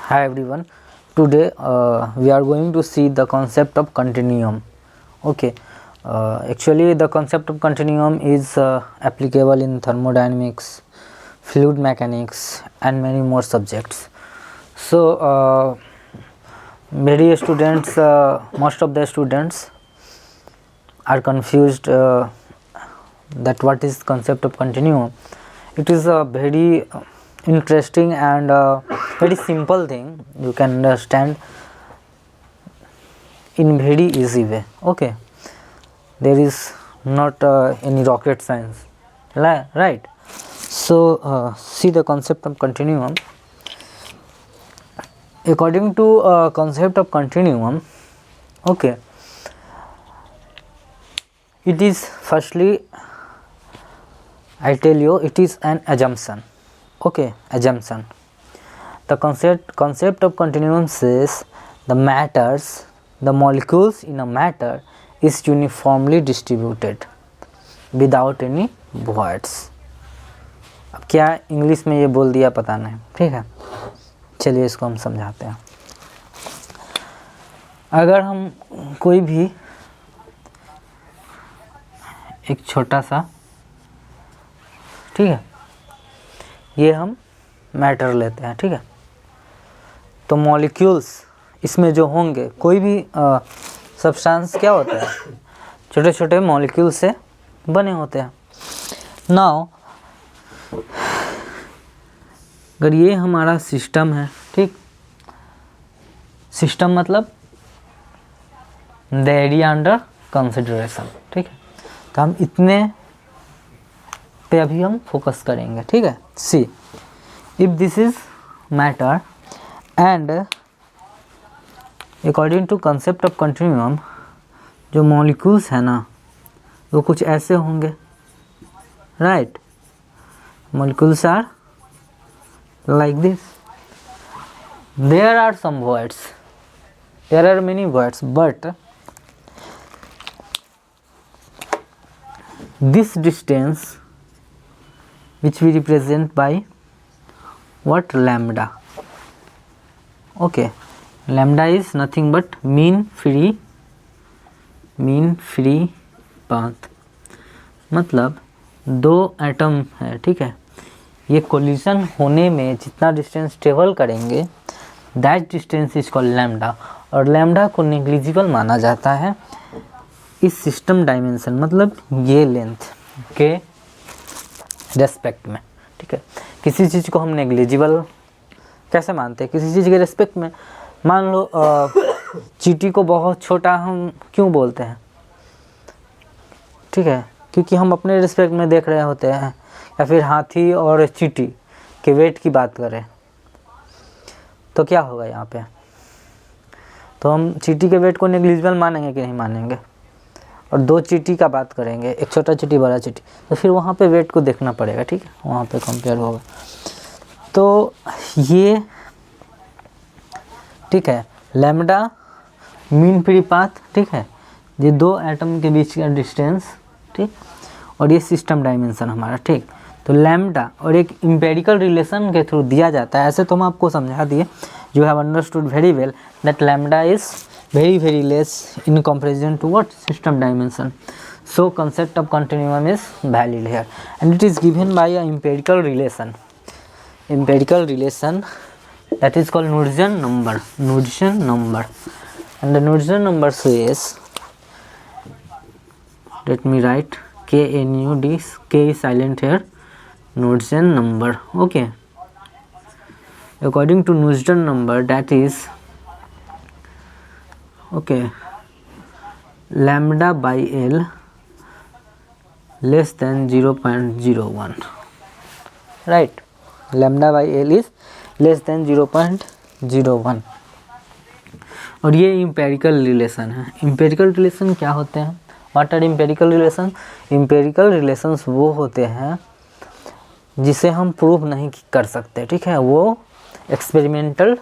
Hi everyone. Today we are going to see the concept of continuum. Okay. Actually, the concept of continuum is applicable in thermodynamics, fluid mechanics, and many more subjects. So, most of the students are confused that what is concept of continuum. It is a very interesting and very simple thing you can understand in very easy way. Okay, there is not any rocket science, right? So see the concept of continuum. According to concept of continuum, okay, it is firstly, I tell you, it is an assumption. Okay, assumption. The concept of continuum says the molecules in a matter is uniformly distributed without any voids. अब क्या English में ये बोल दिया पता नहीं, ठीक है, चलिए इसको हम समझाते हैं. अगर हम कोई भी एक छोटा सा, ठीक है, ये हम मैटर लेते हैं, ठीक है, तो मॉलिक्यूल्स इसमें जो होंगे, कोई भी सब्सटेंस क्या होता है, छोटे छोटे मॉलिक्यूल से बने होते हैं. नाउ अगर ये हमारा सिस्टम है, ठीक, सिस्टम मतलब द एरिया अंडर कंसिडरेशन, ठीक है, तो हम इतने पे अभी हम फोकस करेंगे, ठीक है. See if this is matter and according to concept of continuum, जो मॉलिक्यूल्स है ना वो कुछ ऐसे होंगे, right. Molecules are like this. There are some voids, there are many voids, but this distance which we represent by what, lambda. Okay, lambda is nothing but mean free path. मतलब दो atom है, ठीक है, ये collision होने में जितना distance travel करेंगे that distance is called lambda. और लैम्डा को नेग्लिजिबल माना जाता है इस सिस्टम डायमेंशन, मतलब ये लेंथ के रेस्पेक्ट में, ठीक है. किसी चीज़ को हम नेग्लिजिबल कैसे मानते हैं, किसी चीज़ के रेस्पेक्ट में. मान लो चींटी को बहुत छोटा हम क्यों बोलते हैं, ठीक है, क्योंकि हम अपने रिस्पेक्ट में देख रहे होते हैं. या फिर हाथी और चींटी के वेट की बात करें तो क्या होगा यहाँ पे, तो हम चींटी के वेट को नेग्लिजिबल मानेंगे कि नहीं मानेंगे. और दो चींटी का बात करेंगे, एक छोटा चींटी बड़ा चींटी, तो फिर वहाँ पे वेट को देखना पड़ेगा, ठीक है, वहाँ पे कंपेयर होगा. तो ये ठीक है, लैम्डा मीन फ्री पाथ, ठीक है, ये दो एटम के बीच का डिस्टेंस, ठीक, और ये सिस्टम डायमेंशन हमारा, ठीक. तो लैम्डा और एक एम्पिरिकल रिलेशन के थ्रू दिया जाता है. ऐसे तो हम आपको समझा दिए, you have understood very well that lambda is very less in comparison to what, system dimension. So concept of continuum is valid here, and it is given by a empirical relation that is called Knudsen number. And the Knudsen number says, let me write KNUD, K is silent here, Knudsen number. Okay, according to Knudsen number, that is, okay, lambda by L less than 0.01, right. Lambda by L is less than 0.01. और ये empirical relation है. Empirical relation क्या होते हैं, what are empirical relation? Empirical relations वो होते हैं जिसे हम प्रूव नहीं कर सकते, ठीक है, वो एक्सपेरिमेंटल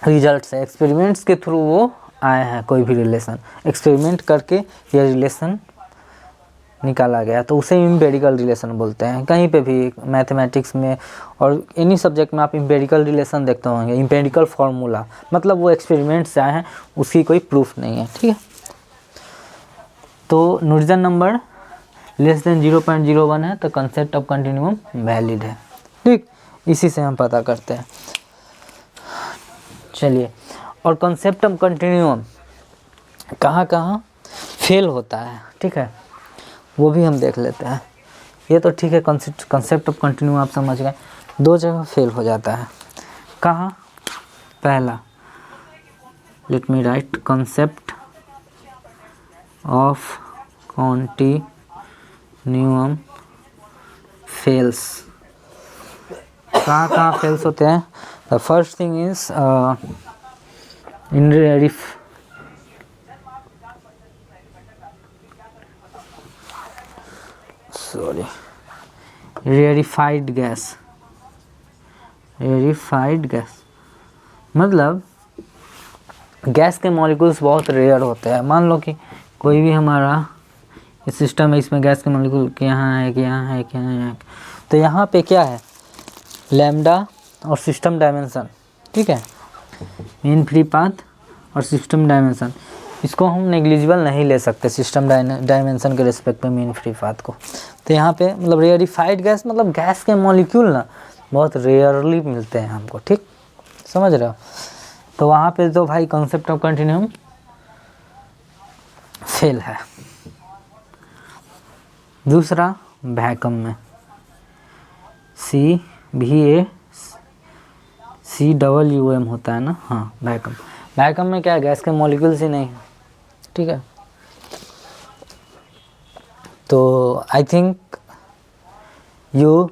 रिजल्ट्स है, एक्सपेरिमेंट्स के थ्रू वो आए हैं. कोई भी रिलेशन एक्सपेरिमेंट करके ये रिलेशन निकाला गया तो उसे इम्पेरिकल रिलेशन बोलते हैं। कहीं पे भी मैथमेटिक्स में और एनी सब्जेक्ट में आप इम्पेरिकल रिलेशन देखते होंगे, इम्पेरिकल फार्मूला, मतलब वो एक्सपेरिमेंट से आए हैं, उसकी कोई प्रूफ नहीं है, ठीक है। तो नुडसन नंबर लेस देन 0.01 है तो कंसेप्ट ऑफ कंटिन्यूम वैलिड है, ठीक। इसी से हम पता करते हैं। चलिए, और कंसेप्ट ऑफ कंटिन्यूम कहाँ कहाँ फेल होता है, ठीक है, वो भी हम देख लेते हैं। ये तो ठीक है, कंसेप्ट ऑफ कंटिन्यूम आप समझ गए। 2 जगह फेल हो जाता है। कहाँ? पहला, let me right, concept of continuum fails. कहाँ फेल्स होते हैं? The first thing is in rarefied gas. Rarefied gas मतलब गैस के मॉलिक्यूल्स बहुत रेयर होते हैं। मान लो कि कोई भी हमारा ये सिस्टम है, इसमें गैस के मॉलिक्यूल के यहाँ है, कि यहाँ है, कि यहाँ है, तो यहाँ पे क्या है, लैम्डा और सिस्टम डायमेंशन, ठीक है, मीन फ्री पाथ और सिस्टम डायमेंशन, इसको हम नेग्लिजिबल नहीं ले सकते सिस्टम डायमेंशन के रिस्पेक्ट में मीन फ्री पाथ को। तो यहाँ पे मतलब रेयरिफाइड गैस मतलब गैस के मॉलिक्यूल ना बहुत रेयरली मिलते हैं हमको, ठीक, समझ रहे हो। तो वहाँ पे तो भाई कॉन्सेप्ट ऑफ कंटिन्यूम फेल है। दूसरा, वैक्यूम में CVACWM होता है ना, हाँ, वैक्यूम में क्या है, गैस के मॉलिक्यूल्स ही नहीं, ठीक है। तो I think you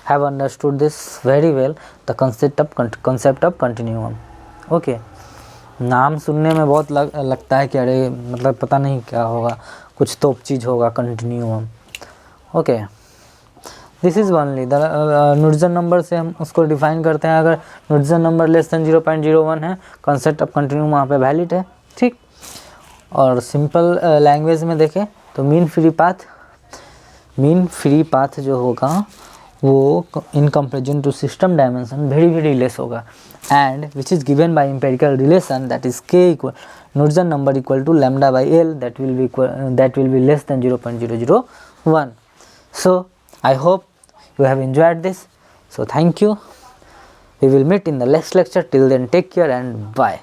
have understood this very well, the concept of continuum, okay। नाम सुनने में बहुत लगता है कि अरे मतलब पता नहीं क्या होगा, कुछ तोप चीज़ होगा continuum, okay. This is only the Knudsen number से हम उसको डिफाइन करते हैं। अगर नुडसन नंबर लेस देन 0.01 है, कंसेप्ट ऑफ कंटिन्यूम वहाँ पे वैलिड है, ठीक। और सिंपल लैंग्वेज में देखें तो मीन फ्री पाथ जो होगा वो in comparison to system dimension very less होगा, and which is given by empirical relation, that is k equal Knudsen number equal to lambda by l, that will be less than 0.001. So I hope you have enjoyed this. So thank you. We will meet in the next lecture. Till then, take care and bye.